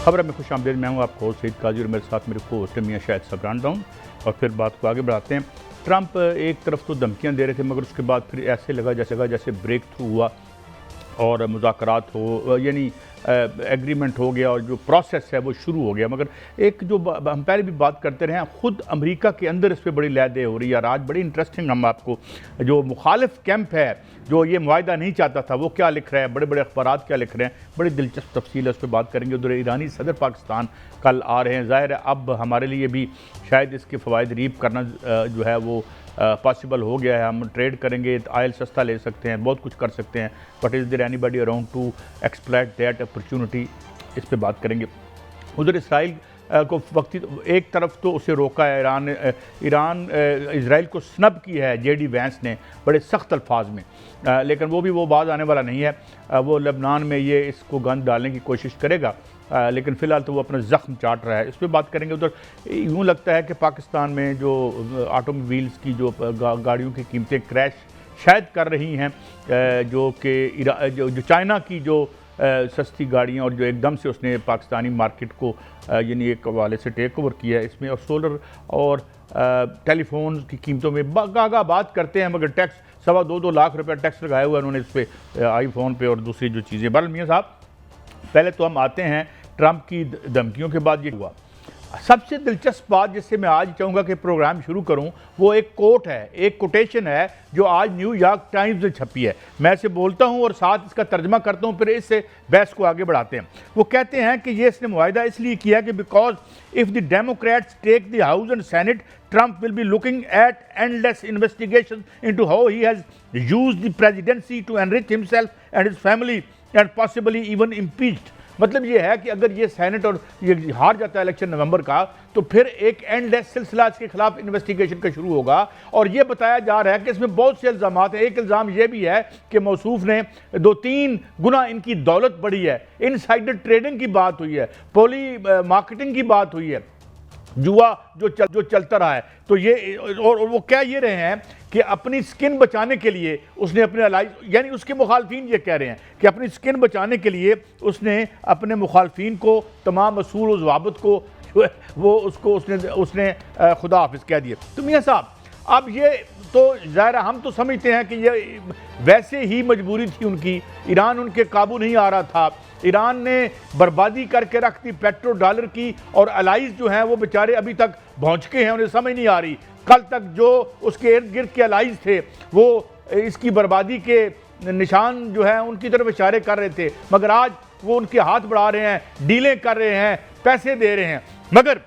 खबर में खुश आमदीद। मैं हूँ आपको सईद काजी और मेरे साथ मेरे को होस्ट मियाँ शायद सबरान डाउन। और फिर बात को आगे बढ़ाते हैं। ट्रंप एक तरफ तो धमकियाँ दे रहे थे, मगर उसके बाद फिर ऐसे लगा जैसे ब्रेक थ्रू हुआ और मुज़ाकरात हो, यानी एग्रीमेंट हो गया और जो प्रोसेस है वो शुरू हो गया। मगर एक जो हम पहले भी बात करते रहे हैं, ख़ुद अमेरिका के अंदर इस पर बड़ी लहदे हो रही है। और आज बड़ी इंटरेस्टिंग, हम आपको जो मुखालिफ कैंप है जो ये मुआहदा नहीं चाहता था वो क्या लिख रहा है, बड़े बड़े अखबारात क्या लिख रहे हैं, बड़ी दिलचस्प तफसील है, उस पर बात करेंगे। उधर ईरानी सदर पाकिस्तान कल आ रहे हैं। ज़ाहिर है अब हमारे लिए भी शायद इसके फ़वाइद रीप करना जो है वो पॉसिबल हो गया है। हम ट्रेड करेंगे, आयल सस्ता ले सकते हैं, बहुत कुछ कर सकते हैं। But is there anybody around to exploit that opportunity, इस पे बात करेंगे। उधर इसराइल को वक्ती एक तरफ तो उसे रोका है ईरान इसराइल को स्नब की है जेडी वैंस ने बड़े सख्त अल्फाज में, लेकिन वो बाज आने वाला नहीं है। वो लेबनान में ये इसको गंद डालने की कोशिश करेगा, लेकिन फ़िलहाल तो वो अपना ज़ख्म चाट रहा है। इस पर बात करेंगे। उधर यूँ लगता है कि पाकिस्तान में जो ऑटोमोबाइल्स की जो गाड़ियों की कीमतें क्रैश शायद कर रही हैं, जो कि जो चाइना की जो सस्ती गाड़ियाँ और जो एकदम से उसने पाकिस्तानी मार्केट को यानी एक हवाले से टेक ओवर किया है इसमें। और सोलर और टेलीफोन की कीमतों में गागा बात करते हैं, मगर टैक्स 2.25 लाख रुपये टैक्स लगाया हुआ है उन्होंने इस पर, आईफोन पे और दूसरी जो चीज़ें। बहरहाल मियाँ साहब, पहले तो हम आते हैं ट्रंप की धमकियों के बाद ये हुआ। सबसे दिलचस्प बात जिससे मैं आज चाहूँगा कि प्रोग्राम शुरू करूँ, वो एक कोट है, एक कोटेशन है जो आज न्यूयॉर्क टाइम्स में छपी है। मैं इसे बोलता हूँ और साथ इसका तर्जमा करता हूँ, फिर इससे बहस को आगे बढ़ाते हैं। वो कहते हैं कि ये इसने मुआहदा इसलिए किया कि because if the Democrats take the House and Senate, Trump will be looking at endless investigations into how he has used the presidency to enrich himself and his family and possibly even impeached। मतलब ये है कि अगर ये senate और ये हार जाता है इलेक्शन नवंबर का, तो फिर एक एंडलेस सिलसिला इसके खिलाफ इन्वेस्टिगेशन का शुरू होगा। और ये बताया जा रहा है कि इसमें बहुत से इल्ज़ामात हैं। एक इल्ज़ाम ये भी है कि मौसूफ ने 2-3 गुना इनकी दौलत बढ़ी है, इनसाइडर ट्रेडिंग की बात हुई है, पॉली मार्केटिंग की बात हुई है, जुआ जो चलता रहा है। तो ये और वो कह ये रहे हैं कि अपनी स्किन बचाने के लिए उसने अपने अलाइज, यानी उसके मुखालफिन ये कह रहे हैं कि अपनी स्किन बचाने के लिए उसने अपने मुखालफिन को, तमाम असूल और ज़वाबित को वो उसने खुदा हाफिज़ कह दिए। तो मियाँ साहब, अब ये तो ज़ाहिर हम तो समझते हैं कि ये वैसे ही मजबूरी थी उनकी, ईरान उनके काबू नहीं आ रहा था। ईरान ने बर्बादी करके रख दी पेट्रो डॉलर की, और अलाइज जो हैं वो बेचारे अभी तक भौंचके हैं, उन्हें समझ नहीं आ रही। कल तक जो उसके इर्द गिर्द के अलाइज थे वो इसकी बर्बादी के निशान जो है उनकी तरफ इशारे कर रहे थे, मगर आज वो उनके हाथ बढ़ा रहे हैं, डीलें कर रहे हैं, पैसे दे रहे हैं। मगर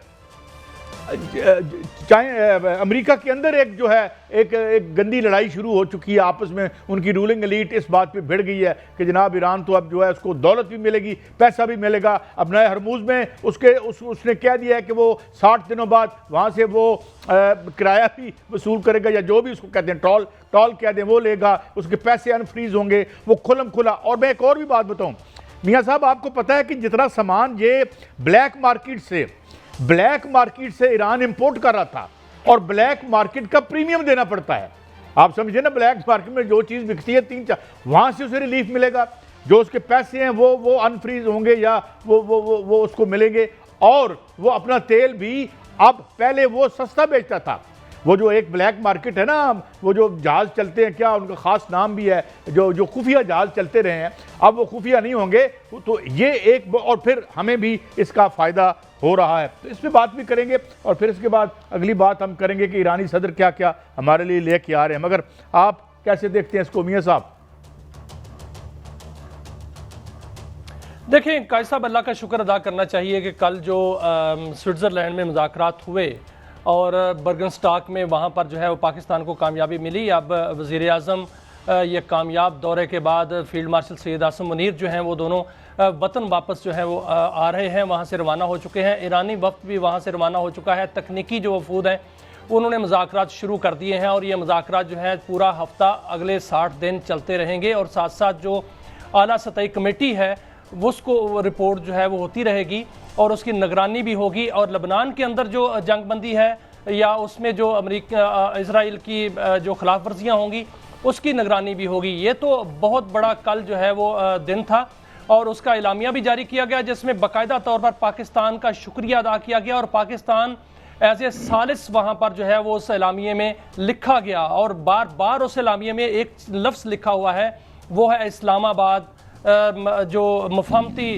अमेरिका के अंदर एक जो है एक गंदी लड़ाई शुरू हो चुकी है आपस में। उनकी रूलिंग एलीट इस बात पे भिड़ गई है कि जनाब ईरान तो अब जो है उसको दौलत भी मिलेगी, पैसा भी मिलेगा। अब नए हरमूज में उसने कह दिया है कि वो 60 दिनों बाद वहाँ से वो किराया भी वसूल करेगा, या जो भी उसको कहते हैं टॉल कह दें, वो लेगा, उसके पैसे अनफ्रीज होंगे, वो खुलम खुला। और मैं एक और भी बात बताऊँ मियाँ साहब, आपको पता है कि जितना सामान ये ब्लैक मार्केट से ईरान इंपोर्ट कर रहा था, और ब्लैक मार्केट का प्रीमियम देना पड़ता है। आप समझे ना, ब्लैक मार्केट में जो चीज़ बिकती है 3-4, वहाँ से उसे रिलीफ मिलेगा, जो उसके पैसे हैं वो अनफ्रीज होंगे या वो उसको मिलेंगे। और वो अपना तेल भी अब, पहले वो सस्ता बेचता था। वो जो एक ब्लैक मार्केट है ना, वो जो जहाज़ चलते हैं, क्या उनका ख़ास नाम भी है, जो खुफिया जहाज़ चलते रहे हैं, अब वो खुफिया नहीं होंगे। तो ये एक, और फिर हमें भी इसका फ़ायदा हो रहा है। तो इस पर बात भी करेंगे, और फिर इसके बाद अगली बात हम करेंगे कि ईरानी सदर क्या क्या हमारे लिए लेके आ रहे हैं। मगर आप कैसे देखते हैं इसको मियाँ साहब? देखें कायद साहब, अल्लाह का शुक्र अदा करना चाहिए कि कल जो स्विट्ज़रलैंड में मुज़ाकरात हुए और बर्गनस्टॉक में वहाँ पर जो है वो पाकिस्तान को कामयाबी मिली। अब वज़ीर आज़म ये कामयाब दौरे के बाद फील्ड मार्शल सैयद आसिम मुनीर जो हैं वो दोनों वतन वापस जो है वो आ रहे हैं, वहाँ से रवाना हो चुके हैं। ईरानी वफ्द भी वहाँ से रवाना हो चुका है। तकनीकी जो वफूद हैं उन्होंने मुज़ाकरात शुरू कर दिए हैं, और ये मुज़ाकरात जो है पूरा हफ्ता अगले 60 दिन चलते रहेंगे। और साथ साथ जो आला सतही कमेटी है उसको रिपोर्ट जो है वो होती रहेगी, और उसकी निगरानी भी होगी। और लबनान के अंदर जो जंगबंदी है या उसमें जो अमेरिका इसराइल की जो खिलाफ वर्जियाँ होंगी उसकी निगरानी भी होगी। ये तो बहुत बड़ा कल जो है वो दिन था। और उसका एलामिया भी जारी किया गया, जिसमें बाकायदा तौर पर पाकिस्तान का शुक्रिया अदा किया गया और पाकिस्तान एज ए सालिस वहाँ पर जो है वो उस एलामिये में लिखा गया। और बार बार उस एलामिये में एक लफ्ज़ लिखा हुआ है, वो है इस्लामाबाद। जो मुफाहमती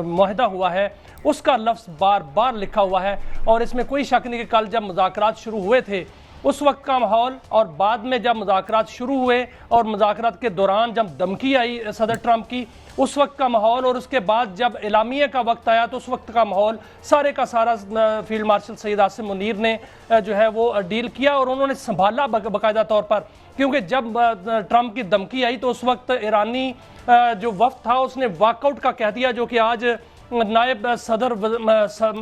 मुआहदा हुआ है उसका लफ्ज़ बार बार लिखा हुआ है। और इसमें कोई शक नहीं कि कल जब मुज़ाकरात शुरू हुए थे उस वक्त का माहौल और बाद में जब मुज़ाकरात शुरू हुए और मुज़ाकरात के दौरान जब धमकी आई सदर ट्रंप की, उस वक्त का माहौल और उसके बाद जब एलामिया का वक्त आया तो उस वक्त का माहौल सारे का सारा फील्ड मार्शल सैयद आसिम मुनीर ने जो है वो डील किया और उन्होंने संभाला बाकायदा तौर पर। क्योंकि जब ट्रंप की धमकी आई तो उस वक्त ईरानी जो वफ्द था उसने वॉकआउट का कह दिया, जो कि आज नायब सदर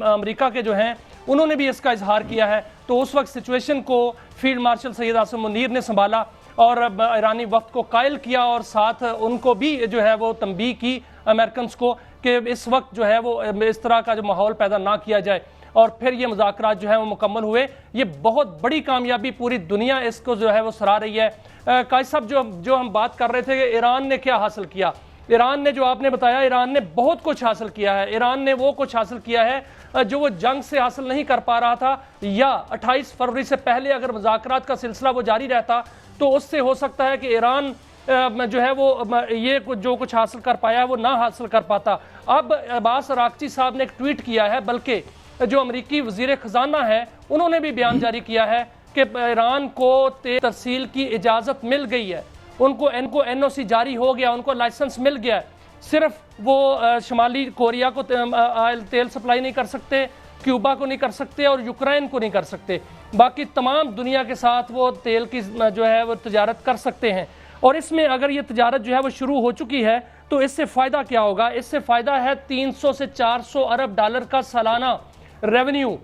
अमेरिका के जो हैं उन्होंने भी इसका इजहार किया है। तो उस वक्त सिचुएशन को फील्ड मार्शल सैयद आसिम मुनीर ने संभाला और ईरानी वफ्द को कायल किया और साथ उनको भी जो है वो तंबीह की अमेरिकन को कि इस वक्त जो है वो इस तरह का जो माहौल पैदा ना किया जाए। और फिर ये मुज़ाकरात जो है वो मुकम्मल हुए। ये बहुत बड़ी कामयाबी, पूरी दुनिया इसको जो है वो सराह रही है। कायद साहब जो हम बात कर रहे थे कि ईरान ने क्या हासिल किया, ईरान ने जो आपने बताया ईरान ने बहुत कुछ हासिल किया है। ईरान ने वो कुछ हासिल किया है जो वो जंग से हासिल नहीं कर पा रहा था, या 28 फरवरी से पहले अगर मुज़ाकरात का सिलसिला वो जारी रहता तो उससे हो सकता है कि ईरान जो है वो ये जो कुछ हासिल कर पाया है वो ना हासिल कर पाता। अब अब्बास अरागची साहब ने एक ट्वीट किया है, बल्कि जो अमरीकी वज़ीर ख़जाना है उन्होंने भी बयान जारी किया है कि ईरान को तरसील की इजाज़त मिल गई है, उनको NOC जारी हो गया, उनको लाइसेंस मिल गया। सिर्फ वो शुमाली कोरिया को तेल सप्लाई नहीं कर सकते, क्यूबा को नहीं कर सकते और यूक्रेन को नहीं कर सकते, बाकी तमाम दुनिया के साथ वो तेल की जो है वो तजारत कर सकते हैं। और इसमें अगर ये तजारत जो है वो शुरू हो चुकी है तो इससे फ़ायदा क्या होगा? इससे फ़ायदा है 300 से 400 अरब डॉलर का सालाना रेवेन्यू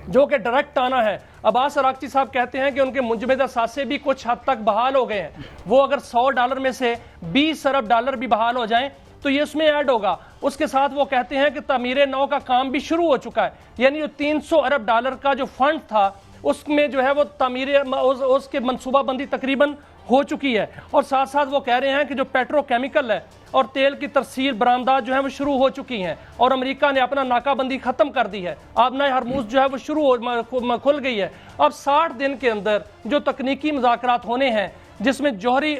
जो कि डायरेक्ट आना है। अब्बास अरागची साहब कहते हैं कि उनके मुंजमदा सासे भी कुछ हद तक बहाल हो गए हैं। वो अगर 100 डॉलर में से 20 अरब डॉलर भी बहाल हो जाएं तो ये उसमें ऐड होगा। उसके साथ वो कहते हैं कि तमीर नौ का काम भी शुरू हो चुका है, यानी जो 300 अरब डॉलर का जो फंड था उसमें जो है वो तमीर उसके मनसूबाबंदी तकरीबन हो चुकी है। और साथ साथ वो कह रहे हैं कि जो पेट्रोकेमिकल है और तेल की तरसील बरामदात जो है वो शुरू हो चुकी हैं और अमेरिका ने अपना नाकाबंदी ख़त्म कर दी है। आबना हरमुज जो है वो शुरू खुल गई है। अब 60 दिन के अंदर जो तकनीकी मुज़ाकरात होने हैं, जिसमें जौहरी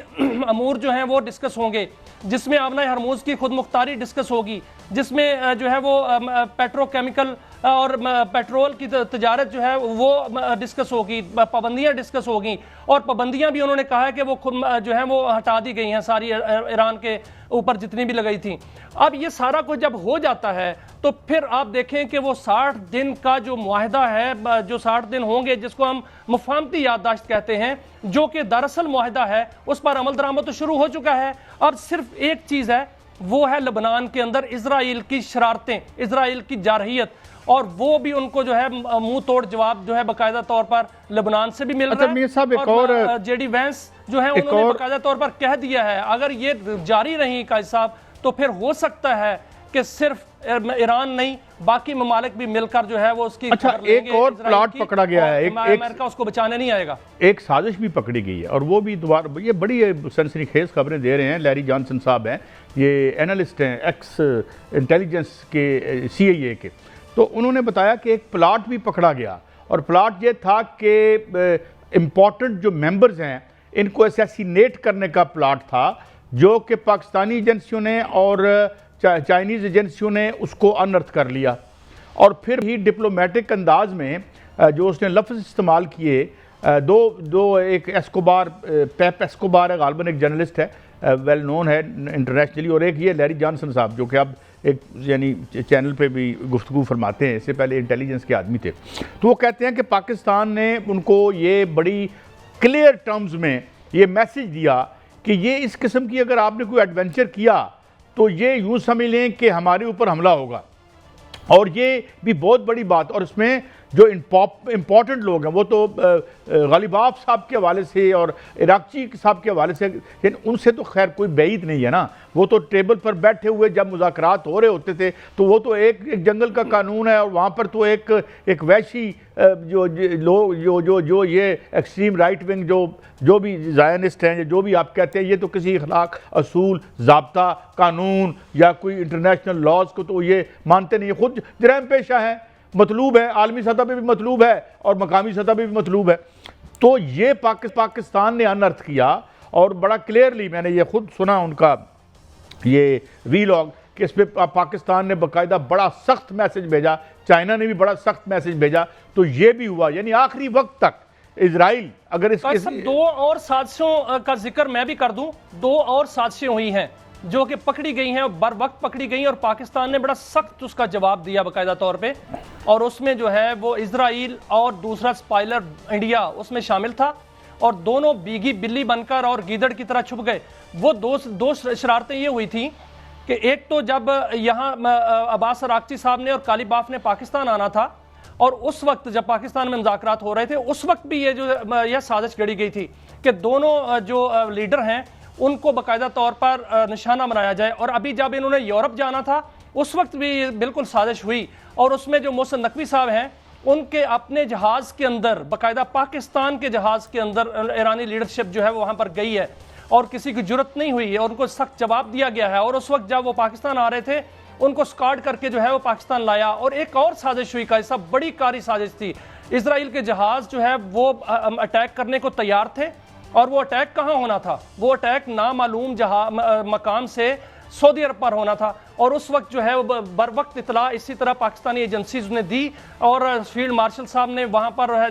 अमूर जो हैं वो डिस्कस होंगे, जिसमें आबना हरमुज की खुद मुख्तारी डिस्कस होगी, जिसमें जो है वो पेट्रोकेमिकल और पेट्रोल की तजारत जो है वो डिस्कस होगी, पाबंदियाँ डिस्कस होगी। और पाबंदियाँ भी उन्होंने कहा है कि वो खुद जो है वो हटा दी गई हैं सारी ईरान के ऊपर जितनी भी लगाई थी। अब ये सारा कुछ जब हो जाता है तो फिर आप देखें कि वो 60 दिन का जो मुआहदा है, जो 60 दिन होंगे जिसको हम मुफाहमती याददाश्त कहते हैं, जो कि दरअसल मुआहदा है, उस पर अमल दरामद तो शुरू हो चुका है। अब सिर्फ एक चीज़ है, वो है लबनान के अंदर इजराइल की शरारतें, इजराइल की जारहियत, और वो भी उनको जो है मुंह तोड़ जवाब जो है बाकायदा तौर पर लबनान से भी मिल रहा है। और जेडी वैंस जो है उन्होंने बाकायदा तौर पर कह दिया है अगर ये जारी रही कायद साहब तो फिर हो सकता है कि सिर्फ ईरान नहीं बाकी ममालिक भी मिलकर जो है वो उसकी एक और प्लॉट पकड़ा गया है, अमेरिका उसको बचाने नहीं आएगा। एक साजिश भी पकड़ी गई है और वो भी दोबारा, ये बड़ी सनसनीखेज खबरें दे रहे हैं। लैरी जॉनसन साहब हैं, ये एनालिस्ट हैं एक्स इंटेलिजेंस के CIA के, तो उन्होंने बताया कि एक प्लाट भी पकड़ा गया और प्लाट ये था कि इम्पॉर्टेंट जो मेंबर्स हैं इनको असैसिनेट करने का प्लाट था, जो कि पाकिस्तानी एजेंसियों ने और चाइनीज़ एजेंसियों ने उसको अनर्थ कर लिया। और फिर ही डिप्लोमेटिक अंदाज में जो उसने लफ्ज़ इस्तेमाल किए, दो एक एस्कोबार, पेप एस्कोबार है, गालबन एक जर्नलिस्ट है, वेल नोन है इंटरनेशनली, और एक ये लैरी जॉनसन साहब जो कि अब एक यानी चैनल पे भी गुफ्तगू फरमाते हैं, इससे पहले इंटेलिजेंस के आदमी थे। तो वो कहते हैं कि पाकिस्तान ने उनको ये बड़ी क्लियर टर्म्स में ये मैसेज दिया कि ये इस किस्म की अगर आपने कोई एडवेंचर किया तो ये यूँ समझ लें कि हमारे ऊपर हमला होगा। और ये भी बहुत बड़ी बात, और इसमें जो इम्पॉर्टेंट लोग हैं वो तो गालिबाफ साहब के हवाले से और इराक़ची साहब के हवाले से, लेकिन उनसे तो खैर कोई बैद नहीं है ना। वो तो टेबल पर बैठे हुए जब मुज़ाकरात हो रहे होते थे तो वो तो एक जंगल का कानून है, और वहाँ पर तो एक वैशी जो लोग जो ये एक्सट्रीम राइट विंग जो भी ज़ायनिस्ट हैं, जो भी आप कहते हैं, ये तो किसी अखलाक, असूल, ज़ाब्ता, कानून या कोई इंटरनेशनल लॉज को तो ये मानते नहीं है। खुद जराइम पेशा है, मतलूब है, आलमी सतह पे भी मतलूब है और मकामी सतह पे भी मतलूब है। तो ये पाकिस्तान ने अनर्थ किया, और बड़ा क्लियरली मैंने ये खुद सुना उनका ये वीलॉग कि इस पर पाकिस्तान ने बाकायदा बड़ा सख्त मैसेज भेजा, चाइना ने भी बड़ा सख्त मैसेज भेजा। तो ये भी हुआ, यानी आखिरी वक्त तक इजराइल अगर इसके दो और साजिशों का जिक्र मैं भी कर दूं। दो और साजिशें हुई हैं जो कि पकड़ी गई हैं, बर वक्त पकड़ी गई, और पाकिस्तान ने बड़ा सख्त उसका जवाब दिया बाकायदा तौर पे। और उसमें जो है वो इजराइल और दूसरा स्पाइलर इंडिया उसमें शामिल था, और दोनों बीगी बिल्ली बनकर और गीदड़ की तरह छुप गए। वो दो शरारतें ये हुई थी कि एक तो जब यहाँ अब्बास अराक्ची साहब ने और कालीबाफ ने पाकिस्तान आना था, और उस वक्त जब पाकिस्तान में मुज़ाकरात हो रहे थे, उस वक्त भी यह साजिश गढ़ी गई थी कि दोनों जो लीडर हैं उनको बाकायदा तौर पर निशाना बनाया जाए। और अभी जब इन्होंने यूरोप जाना था उस वक्त भी बिल्कुल साजिश हुई, और उसमें जो मोहसिन नकवी साहब हैं उनके अपने जहाज़ के अंदर, बाकायदा पाकिस्तान के जहाज़ के अंदर ईरानी लीडरशिप जो है वो वहाँ पर गई है, और किसी की जरूरत नहीं हुई है, और उनको सख्त जवाब दिया गया है। और उस वक्त जब वो पाकिस्तान आ रहे थे उनको स्कॉट करके जो है वो पाकिस्तान लाया। और एक और साजिश हुई का सब बड़ी कारी साजिश थी। इजराइल के जहाज़ जो है वो अटैक करने को तैयार थे, और वो अटैक कहाँ होना था? वो अटैक नामालूम मकाम से सऊदी अरब पर होना था। और उस वक्त जो है वो बर वक्त इतला इसी तरह पाकिस्तानी एजेंसीज ने दी, और फील्ड मार्शल साहब ने वहाँ पर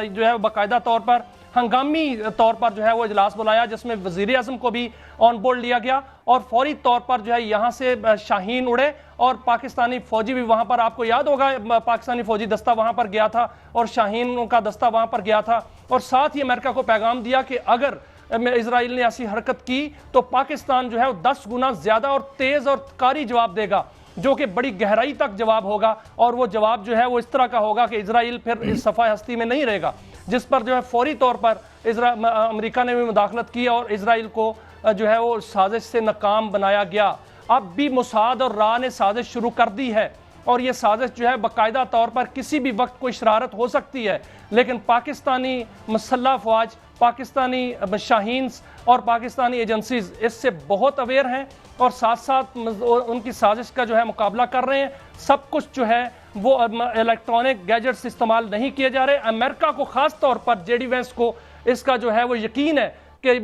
जो है बाकायदा तौर पर हंगामी तौर पर जो है वो इजलास बुलाया, जिसमें वज़ीर आज़म को भी ऑन बोर्ड लिया गया, और फौरी तौर पर जो है यहाँ से शाहीन उड़े, और पाकिस्तानी फौजी भी वहाँ पर, आपको याद होगा पाकिस्तानी फौजी दस्ता वहाँ पर गया था, और शाहीन का दस्ता वहाँ पर गया था। और साथ ही अमेरिका को पैगाम दिया कि अगर इजराइल ने ऐसी हरकत की तो पाकिस्तान जो है वो 10 गुना ज़्यादा और तेज़ और कारी जवाब देगा, जो कि बड़ी गहराई तक जवाब होगा। और वो जवाब जो है वो इस तरह का होगा कि इजराइल फिर इस सफ़ा हस्ती में नहीं रहेगा, जिस पर जो है फौरी तौर पर अमेरिका ने भी मुदाखलत की, और इजराइल को जो है वो साजिश से नाकाम बनाया गया। अब भी मुसाद और रा ने साजिश शुरू कर दी है, और ये साजिश जो है बाकायदा तौर पर किसी भी वक्त कोई शरारत हो सकती है, लेकिन पाकिस्तानी मसल्ह अफवाज, पाकिस्तानी शाहीन्स और पाकिस्तानी एजेंसीज इससे बहुत अवेयर हैं, और साथ साथ उनकी साजिश का जो है मुकाबला कर रहे हैं। सब कुछ जो है वो इलेक्ट्रॉनिक गैजेट्स इस्तेमाल नहीं किए जा रहे। अमेरिका को ख़ास तौर पर जेडी वेंस को इसका जो है वो यकीन है कि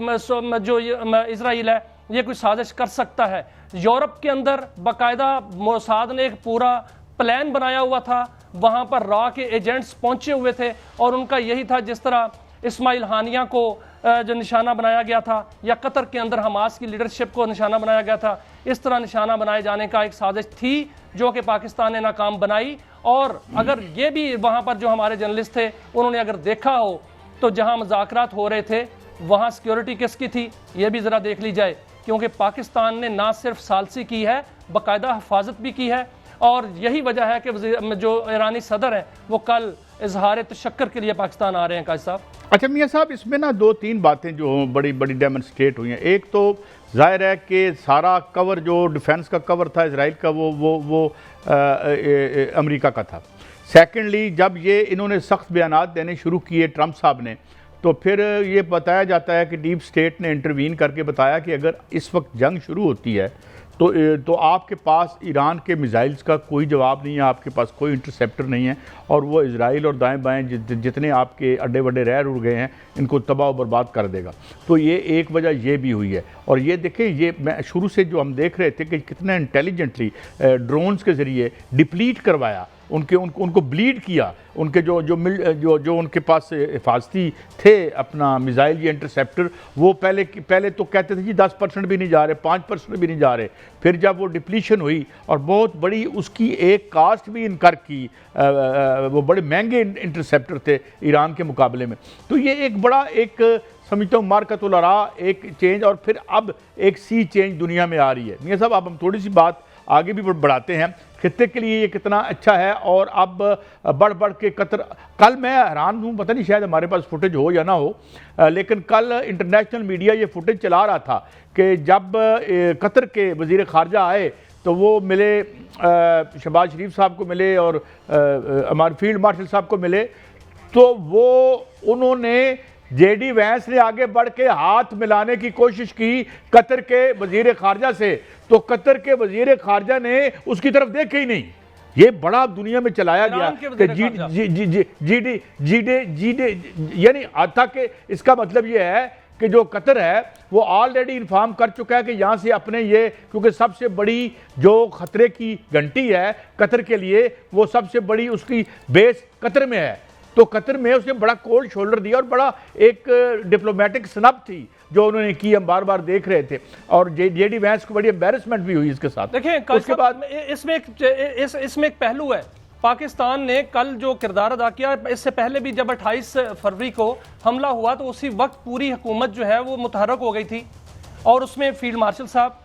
जो इजराइल है ये कोई साजिश कर सकता है। यूरोप के अंदर बाकायदा मोसाद ने एक पूरा प्लान बनाया हुआ था, वहाँ पर रॉ के एजेंट्स पहुँचे हुए थे, और उनका यही था, जिस तरह इस्माइल हानिया को जो निशाना बनाया गया था, या कतर के अंदर हमास की लीडरशिप को निशाना बनाया गया था, इस तरह निशाना बनाए जाने का एक साजिश थी जो कि पाकिस्तान ने नाकाम बनाई। और अगर ये भी वहाँ पर जो हमारे जर्नलिस्ट थे उन्होंने अगर देखा हो तो जहाँ मुज़ाकरात हो रहे थे वहाँ सिक्योरिटी किसकी थी ये भी ज़रा देख ली जाए, क्योंकि पाकिस्तान ने ना सिर्फ सालसी की है, बाकायदा हिफाजत भी की है। और यही वजह है कि जो ईरानी सदर हैं वो कल इजहार तशक्कर के लिए पाकिस्तान आ रहे हैं। काजी साहब, अच्छा मियाँ साहब, इसमें ना 2-3 बातें जो बड़ी बड़ी डेमोन्स्ट्रेट हुई हैं। एक तो जाहिर है कि सारा कवर जो डिफेंस का कवर था इजराइल का वो अमेरिका का था। सेकेंडली, जब ये इन्होंने सख्त बयानात देने शुरू किए ट्रंप साहब ने, तो फिर ये बताया जाता है कि डीप स्टेट ने इंटरवीन करके बताया कि अगर इस वक्त जंग शुरू होती है तो आपके पास ईरान के मिसाइल्स का कोई जवाब नहीं है, आपके पास कोई इंटरसेप्टर नहीं है, और वो इजराइल और दाएं बाएं जितने आपके अड्डे वड्डे रह उड़ गए हैं इनको तबाह बर्बाद कर देगा। तो ये एक वजह ये भी हुई है। और ये देखें, ये मैं शुरू से जो हम देख रहे थे कि कितना इंटेलिजेंटली ड्रोन्स के ज़रिए डिप्लीट करवाया, उनको ब्लीड किया, उनके जो उनके पास हिफाजती थे अपना मिसाइल या इंटरसेप्टर, वो पहले तो कहते थे जी 10% भी नहीं जा रहे, 5% भी नहीं जा रहे। फिर जब वो डिप्लीशन हुई और बहुत बड़ी उसकी एक कास्ट भी इनकर की, वो बड़े महंगे इंटरसेप्टर थे ईरान के मुकाबले में। तो ये एक बड़ा एक समझता हूँ मार्कतुल अरा एक चेंज, और फिर अब एक सी चेंज दुनिया में आ रही है। मियाँ साहब, अब हम थोड़ी सी बात आगे भी बढ़ाते हैं। खित्ते के लिए ये कितना अच्छा है। और अब बढ़ बढ़ के कतर, कल मैं हैरान हूँ, पता नहीं शायद हमारे पास फुटेज हो या ना हो, लेकिन कल इंटरनेशनल मीडिया ये फुटेज चला रहा था कि जब कतर के वज़ीर ख़ारजा आए तो वो मिले, शहबाज शरीफ साहब को मिले और हमारे फील्ड मार्शल साहब को मिले, तो वो उन्होंने जेडी वैंस ने आगे बढ़ के हाथ मिलाने की कोशिश की कतर के वजीर खारजा से, तो कतर के वजीर खारजा ने उसकी तरफ देखे ही नहीं। ये बड़ा दुनिया में चलाया गया कि जी यानी आता कि इसका मतलब ये है कि जो कतर है वो ऑलरेडी इन्फॉर्म कर चुका है कि यहाँ से अपने ये, क्योंकि सबसे बड़ी जो खतरे की घंटी है कतर के लिए, वो सबसे बड़ी उसकी बेस कतर में है, तो कतर में उसने बड़ा कोल्ड शोल्डर दिया और बड़ा एक डिप्लोमेटिक स्नब थी जो उन्होंने की, हम बार बार देख रहे थे। और जेडी वैंस को बड़ी एम्बैरेसमेंट भी हुई इसके साथ। देखिए उसके बाद इसमें एक पहलू है, पाकिस्तान ने कल जो किरदार अदा किया, इससे पहले भी जब 28 फरवरी को हमला हुआ तो उसी वक्त पूरी हुकूमत जो है वो मुतहरक हो गई थी, और उसमें फील्ड मार्शल साहब,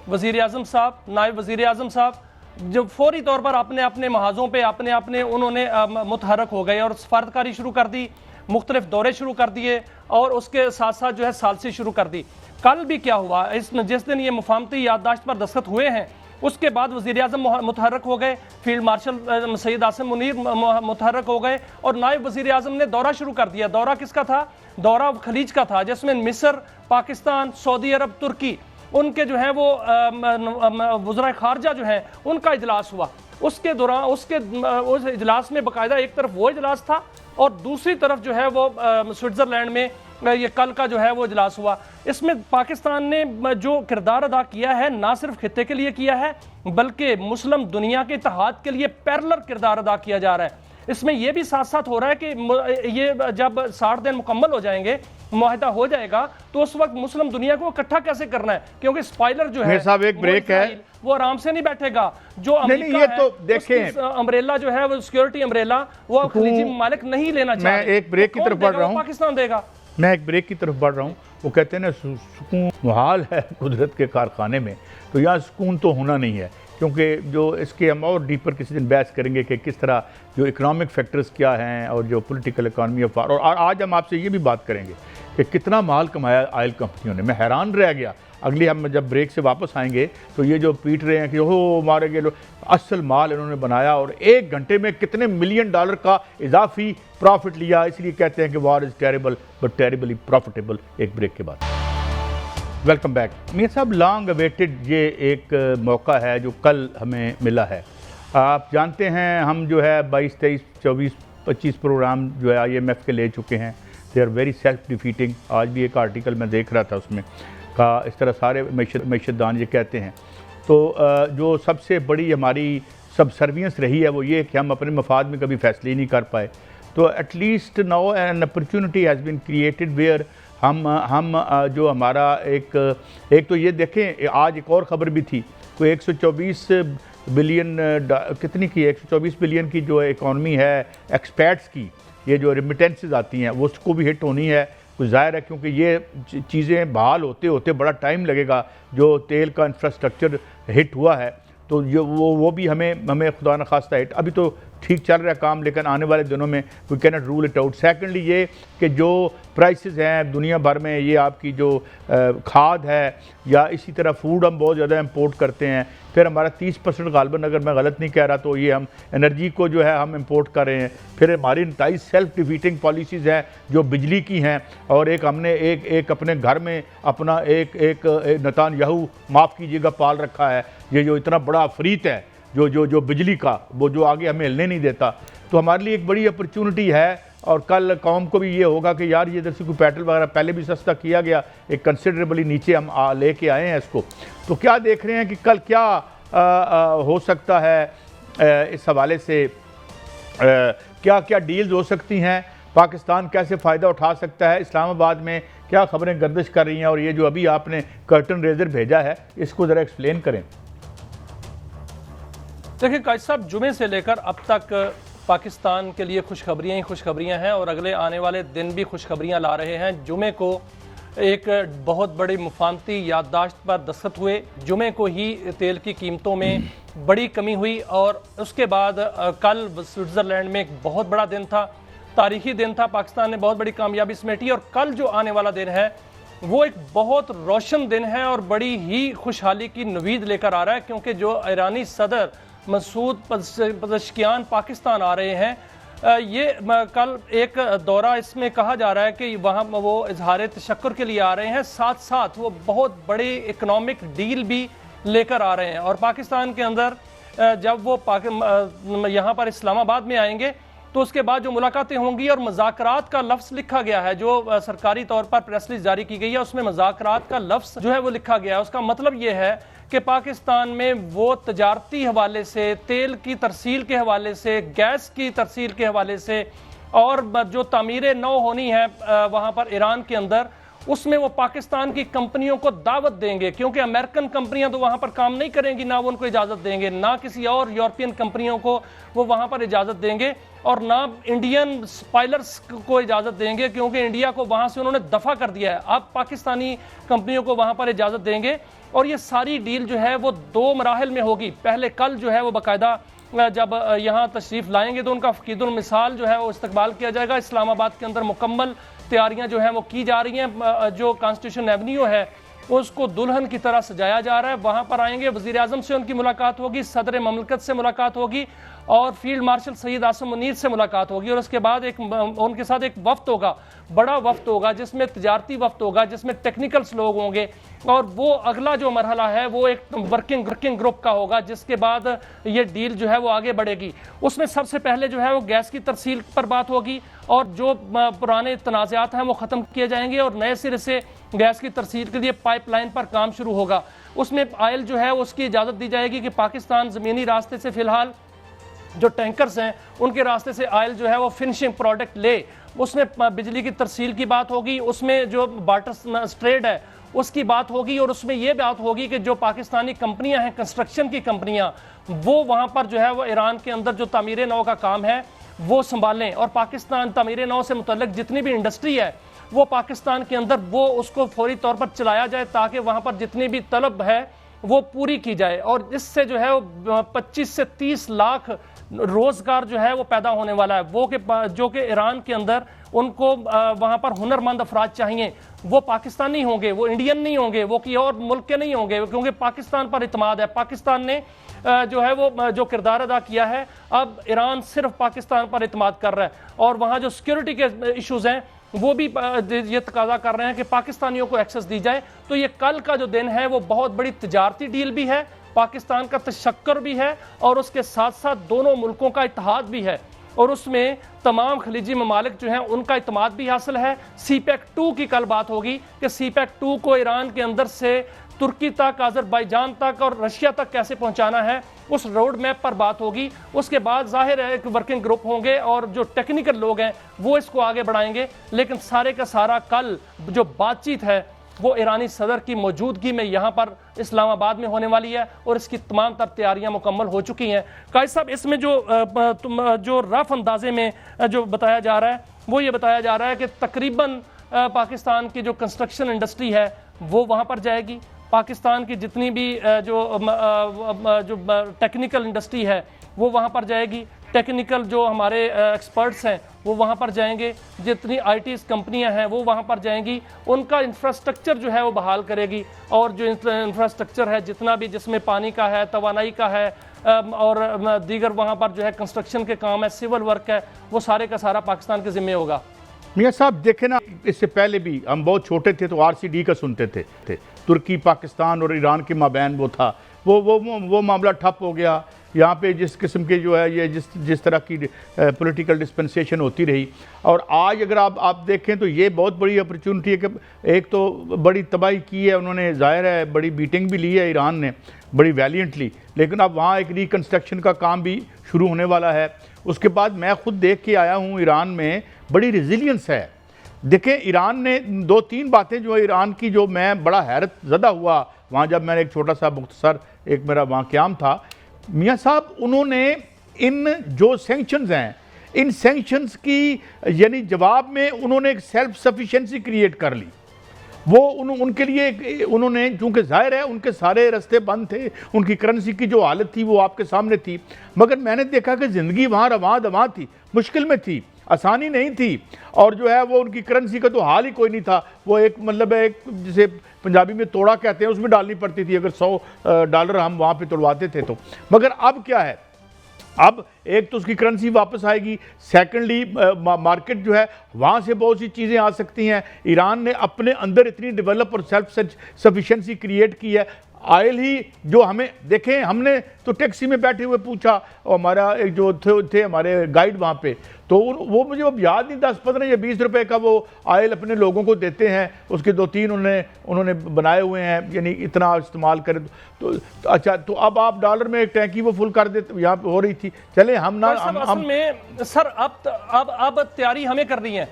वज़ीर आज़म साहब, नायब वज़ीर आज़म साहब जो फौरी तौर पर अपने अपने महाजों पे अपने उन्होंने मुतहरक हो गए और सफारतकारी शुरू कर दी, मुख्तलिफ दौरे शुरू कर दिए और उसके साथ साथ जो है सालसी शुरू कर दी। कल भी क्या हुआ, जिस दिन ये मुफाहमती याददाश्त पर दस्तखत हुए हैं उसके बाद वज़ीर आज़म मुतहरक हो गए, फील्ड मार्शल सैयद आसिम मुनीर मुतहरक हो गए और नायब वज़ीर आज़म ने दौरा शुरू कर दिया। दौरा किसका था? दौरा खलीज का था, जिसमें मिस्र, पाकिस्तान, सऊदी अरब, तुर्की, उनके जो है वो वज़राए ख़ारजा जो है उनका इजलास हुआ। उसके दौरान उस इजलास में बाकायदा एक तरफ वो इजलास था और दूसरी तरफ जो है वो स्विट्ज़रलैंड में ये कल का जो है वो इजलास हुआ। इसमें पाकिस्तान ने जो किरदार अदा किया है ना सिर्फ खित्ते के लिए किया है बल्कि मुस्लिम दुनिया के इत्तेहाद के लिए पैरेलल किरदार अदा किया जा रहा है। इसमें यह भी साथ साथ हो रहा है कि ये जब 60 दिन मुकम्मल हो जाएंगे, मुआहदा हो जाएगा, तो उस वक्त मुस्लिम दुनिया को इकट्ठा कैसे करना है, क्योंकि स्पाइलर जो है साहब एक ब्रेक है, वो आराम से नहीं बैठेगा। जो अमेरिका है, तो देखें अम्ब्रेला जो है वो सिक्योरिटी अम्ब्रेला वो खलीजी ममालिक नहीं लेना चाहते। मैं एक ब्रेक की तरफ बढ़ रहा हूँ, पाकिस्तान देगा। मैं एक ब्रेक की तरफ बढ़ रहा हूँ। वो कहते हैं ना सुकून मुहाल है कुदरत के कारखाने में, तो यहाँ सुकून तो होना नहीं है, क्योंकि जो इसके हम और डीपर किसी दिन बहस करेंगे कि किस तरह जो इकोनॉमिक फैक्टर्स क्या हैं और जो पॉलिटिकल इकॉनमी ऑफ और आज हम आपसे ये भी बात करेंगे कि कितना माल कमाया ऑयल कंपनियों ने। मैं हैरान रह गया। अगली हम जब ब्रेक से वापस आएंगे तो ये जो पीट रहे हैं कि हो मारे गए लोग, असल माल इन्होंने बनाया और 1 घंटे में कितने मिलियन डॉलर का इजाफी प्रॉफिट लिया। इसलिए कहते हैं कि war is terrible but terribly profitable. एक ब्रेक के बाद वेलकम बैक। मियां साहब, लॉन्ग अवेटेड ये एक मौका है जो कल हमें मिला है। आप जानते हैं हम जो है 22, 23, 24, 25 प्रोग्राम जो है IMF के ले चुके हैं। They are very self defeating. आज भी एक आर्टिकल मैं देख रहा था उसमें का इस तरह सारे मैशदान ये कहते हैं। तो जो सबसे बड़ी हमारी सबसर्वियंस रही है वो ये कि हम अपने मफाद में कभी फैसले ही नहीं कर पाए। तो at least now an opportunity has been created where हम जो हमारा एक तो ये देखें, आज एक और ख़बर भी थी, कोई 124 बिलियन कितनी की 124 बिलियन की जो इकॉनमी है एक्सपैट्स की, ये जो रिमिटेंसेस आती हैं वो उसको भी हिट होनी है। कुछ ज़ाहिर है क्योंकि ये चीज़ें बहाल होते होते बड़ा टाइम लगेगा। जो तेल का इंफ्रास्ट्रक्चर हिट हुआ है तो ये वो भी हमें खुदा न खास्ता हिट, अभी तो ठीक चल रहा है काम, लेकिन आने वाले दिनों में we can not rule it out. Secondly ये कि जो प्राइसेस हैं दुनिया भर में, ये आपकी जो खाद है या इसी तरह फूड हम बहुत ज़्यादा इंपोर्ट करते हैं, फिर हमारा 30% गालबन, अगर मैं गलत नहीं कह रहा, तो ये हम एनर्जी को जो है हम इंपोर्ट कर रहे हैं। फिर हमारी 29 सेल्फ डिफीटिंग पॉलिसीज़ हैं जो बिजली की हैं, और एक हमने एक अपने घर में अपना एक नेतान्याहू, माफ़ कीजिएगा, पाल रखा है। ये जो इतना बड़ा अफरीत है जो बिजली का, वो जो आगे हमें हिलने नहीं देता। तो हमारे लिए एक बड़ी अपॉर्चुनिटी है। और कल कौम को भी ये होगा कि यार ये इधर से कोई पेट्रोल वगैरह पहले भी सस्ता किया गया, एक कंसिडरेबली नीचे हम लेके आए हैं इसको। तो क्या देख रहे हैं कि कल क्या हो सकता है इस हवाले से, क्या क्या डील्स हो सकती हैं, पाकिस्तान कैसे फ़ायदा उठा सकता है, इस्लामाबाद में क्या खबरें गर्दिश कर रही हैं, और ये जो अभी आपने कर्टन रेजर भेजा है इसको ज़रा एक्सप्लेन करें। देखिए कायद साहब, जुमे से लेकर अब तक पाकिस्तान के लिए खुशखबरियाँ ही खुशखबरियाँ हैं और अगले आने वाले दिन भी खुशखबरियाँ ला रहे हैं। जुमे को एक बहुत बड़ी मुफाहमती याददाश्त पर दस्तखत हुए। जुमे को ही तेल की कीमतों में बड़ी कमी हुई और उसके बाद कल स्विट्ज़रलैंड में एक बहुत बड़ा दिन था, तारीखी दिन था। पाकिस्तान ने बहुत बड़ी कामयाबी समेटी और कल जो आने वाला दिन है वो एक बहुत रोशन दिन है और बड़ी ही खुशहाली की नवीद लेकर आ रहा है, क्योंकि जो ईरानी सदर मसूद पज़ेश्कियान पाकिस्तान आ रहे हैं, ये कल एक दौरा इसमें कहा जा रहा है कि वहाँ वो इजहार तशक्कुर के लिए आ रहे हैं, साथ साथ वो बहुत बड़ी इकनॉमिक डील भी लेकर आ रहे हैं। और पाकिस्तान के अंदर जब वो यहाँ पर इस्लामाबाद में आएंगे तो उसके बाद जो मुलाकातें होंगी, और मज़ाकरात का लफ्ज़ लिखा गया है, जो सरकारी तौर पर प्रेस रिलीज जारी की गई है उसमें मज़ाकरात का लफ्ज़ जो है वो लिखा गया है। उसका मतलब ये है कि पाकिस्तान में वो तजारती हवाले से, तेल की तरसील के हवाले से, गैस की तरसील के हवाले से, और जो तामीर नौ होनी है वहाँ पर ईरान के अंदर, उसमें वो पाकिस्तान की कंपनियों को दावत देंगे, क्योंकि अमेरिकन कंपनियां तो वहाँ पर काम नहीं करेंगी, ना वो उनको इजाज़त देंगे, ना किसी और यूरोपियन कंपनियों को वो वहाँ पर इजाज़त देंगे, और ना इंडियन स्पाइलर्स को इजाज़त देंगे, क्योंकि इंडिया को वहाँ से उन्होंने दफ़ा कर दिया है। अब पाकिस्तानी कंपनियों को वहाँ पर इजाज़त देंगे और ये सारी डील जो है वो 2 मराहल में होगी। पहले कल जो है वो बाकायदा जब यहाँ तशरीफ़ लाएंगे तो उनका फ़कीदुल मिसाल जो है वो इस्तकबाल किया जाएगा। इस्लामाबाद के अंदर मुकम्मल तैयारियां जो हैं वो की जा रही हैं। जो कॉन्स्टिट्यूशन एवेन्यू है उसको दुल्हन की तरह सजाया जा रहा है। वहाँ पर आएंगे, वज़ीर आज़म से उनकी मुलाकात होगी, सदर ममलकत से मुलाकात होगी और फील्ड मार्शल सईद आसिम मुनीर से मुलाकात होगी। और उसके बाद उनके साथ एक वफ्त होगा, बड़ा वफ्त होगा, जिसमें तजारती वफ्त होगा, जिसमें टेक्निकल्स लोग होंगे, और वो अगला जो मरहला है वो एक वर्किंग ग्रुप का होगा, जिसके बाद ये डील जो है वो आगे बढ़ेगी। उसमें सबसे पहले जो है वो गैस की तरसील पर बात होगी और जो पुराने तनाज़ात हैं वो ख़त्म किए जाएंगे और नए सिरे से गैस की तरसील के लिए पाइपलाइन पर काम शुरू होगा। उसमें आयल जो है उसकी इजाज़त दी जाएगी कि पाकिस्तान ज़मीनी रास्ते से फ़िलहाल जो टैंकर्स हैं उनके रास्ते से आयल जो है वो फिनिशिंग प्रोडक्ट ले। उसमें बिजली की तरसील की बात होगी, उसमें जो बार्टर ट्रेड है उसकी बात होगी, और उसमें यह बात होगी कि जो पाकिस्तानी कंपनियां हैं, कंस्ट्रक्शन की कंपनियां, वो वहाँ पर जो है वो ईरान के अंदर जो तामीर नौ का काम है वो संभालें, और पाकिस्तान तामीर नौ से मुतल्लिक जितनी भी इंडस्ट्री है वो पाकिस्तान के अंदर वो उसको फौरी तौर पर चलाया जाए, ताकि वहाँ पर जितनी भी तलब है वो पूरी की जाए। और इससे जो है वो 25 से 30 लाख रोजगार जो है वो पैदा होने वाला है। वो कि जो कि ईरान के अंदर उनको वहाँ पर हुनरमंद अफराद चाहिए, वो पाकिस्तानी होंगे, वो इंडियन नहीं होंगे, वो किसी और मुल्क के नहीं होंगे, क्योंकि पाकिस्तान पर इतमाद है। पाकिस्तान ने जो है वो जो किरदार अदा किया है, अब ईरान सिर्फ पाकिस्तान पर इतमाद कर रहा है, और वहाँ जो सिक्योरिटी के इशूज़ हैं वो भी ये तकाजा कर रहे हैं कि पाकिस्तानियों को एक्सेस दी जाए। तो ये कल का जो दिन है वो बहुत बड़ी तिजारती डील भी है, पाकिस्तान का तशक्कुर भी है, और उसके साथ साथ दोनों मुल्कों का इत्तेहाद भी है, और उसमें तमाम खलीजी ममालिक जो हैं उनका इत्तेमाद भी हासिल है। सीपैक 2 की कल बात होगी कि सीपैक 2 को ईरान के अंदर से तुर्की तक, अजरबैजान तक और रशिया तक कैसे पहुंचाना है, उस रोड मैप पर बात होगी। उसके बाद जाहिर है एक वर्किंग ग्रुप होंगे और जो टेक्निकल लोग हैं वो इसको आगे बढ़ाएंगे। लेकिन सारे का सारा कल जो बातचीत है वो ईरानी सदर की मौजूदगी में यहाँ पर इस्लामाबाद में होने वाली है, और इसकी तमाम तर तैयारियाँ मुकम्मल हो चुकी हैं। कायद साहब, इसमें जो रफ अंदाजे में जो बताया जा रहा है वो ये बताया जा रहा है कि तकरीबन पाकिस्तान की जो कंस्ट्रक्शन इंडस्ट्री है वो वहाँ पर जाएगी, पाकिस्तान की जितनी भी जो टेक्निकल इंडस्ट्री है वो वहाँ पर जाएगी, टेक्निकल जो हमारे एक्सपर्ट्स हैं वो वहाँ पर जाएंगे, जितनी आईटी कंपनियां हैं वो वहाँ पर जाएंगी, उनका इंफ्रास्ट्रक्चर जो है वो बहाल करेगी। और जो इंफ्रास्ट्रक्चर है जितना भी, जिसमें पानी का है, तवानाई का है और दीगर वहाँ पर जो है कंस्ट्रक्शन के काम है, सिविल वर्क है, वो सारे का सारा पाकिस्तान के ज़िम्मे होगा। मियाँ साहब देखे ना, इससे पहले भी हम बहुत छोटे थे तो RCD का सुनते थे, तुर्की, पाकिस्तान और ईरान के माबैन वो था, वो मामला ठप हो गया। यहाँ पे जिस किस्म के जो है ये जिस तरह की पॉलिटिकल डिस्पेंसेशन होती रही, और आज अगर आप देखें तो ये बहुत बड़ी अपॉर्चुनिटी है कि एक तो बड़ी तबाही की है उन्होंने, ज़ाहिर है बड़ी बीटिंग भी ली है ईरान ने बड़ी वैलियंटली, लेकिन अब वहाँ एक रिकन्स्ट्रक्शन का काम भी शुरू होने वाला है। उसके बाद मैं खुद देख के आया हूँ, ईरान में बड़ी रेजिलियंस है। देखें ईरान ने 2-3 बातें जो ईरान की, जो मैं बड़ा हैरत ज़दा हुआ वहाँ जब मैंने एक छोटा सा मुख्तसर एक मेरा वहाँ क़याम था। मियाँ साहब, उन्होंने इन जो सैंक्शंस हैं, इन सैंक्शंस की यानी जवाब में उन्होंने एक सेल्फ सफिशेंसी क्रिएट कर ली। वो उनके लिए उन्होंने, चूंकि जाहिर है उनके सारे रास्ते बंद थे, उनकी करेंसी की जो हालत थी वो आपके सामने थी, मगर मैंने देखा कि ज़िंदगी वहाँ रवां दवां थी, मुश्किल में थी, आसानी नहीं थी। और जो है वो उनकी करेंसी का तो हाल ही कोई नहीं था। वो एक मतलब है, एक जिसे पंजाबी में तोड़ा कहते हैं, उसमें डालनी पड़ती थी अगर $100 हम वहाँ पे तोड़वाते थे तो। मगर अब क्या है, अब एक तो उसकी करेंसी वापस आएगी, सेकेंडली मार्केट जो है वहाँ से बहुत सी चीज़ें आ सकती हैं। ईरान ने अपने अंदर इतनी डेवलप और सेल्फ सफिशेंसी क्रिएट की है। ऑयल ही जो हमें देखें, हमने तो टैक्सी में बैठे हुए पूछा, और हमारा एक जो थे हमारे गाइड वहाँ पे, तो वो मुझे अब याद नहीं, 10-15 या 20 रुपए का वो ऑयल अपने लोगों को देते हैं। उसके 2-3 उन्होंने बनाए हुए हैं, यानी इतना इस्तेमाल करें तो अच्छा, तो अब आप डॉलर में एक टैंकी वो फुल कर देते, यहाँ पे हो रही थी। चले हम ना असल में सर अब तैयारी हमें करनी है,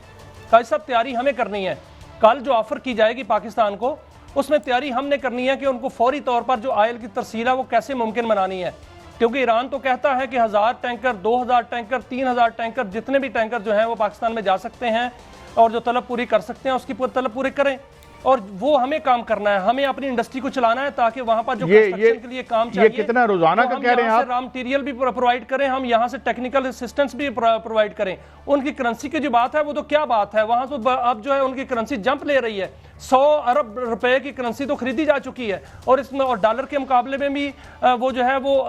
काजी साहब तैयारी हमें करनी है। कल जो ऑफर की जाएगी पाकिस्तान को, उसमें तैयारी हमने करनी है कि उनको फौरी तौर पर जो ऑयल की तरसील है वो कैसे मुमकिन बनानी है। क्योंकि ईरान तो कहता है कि 1000 टैंकर, 2000 टैंकर, 3000 टैंकर, जितने भी टैंकर जो हैं वो पाकिस्तान में जा सकते हैं और जो तलब पूरी कर सकते हैं उसकी तलब पूरी करें। और वो हमें काम करना है, हमें अपनी इंडस्ट्री को चलाना है, ताकि वहां पर जो कंस्ट्रक्शन के लिए काम चाहिए, ये कितना रोजाना का कह रहे हैं आप, रॉ मटेरियल भी प्रोवाइड करें, हम यहाँ से टेक्निकल असिस्टेंस भी प्रोवाइड करें। उनकी करेंसी की जो बात है वो तो क्या बात है, वहां तो अब जो है उनकी करेंसी जंप ले रही है। 100 अरब रुपए की करेंसी तो खरीदी जा चुकी है, और इसमें और डॉलर के मुकाबले में भी वो जो है वो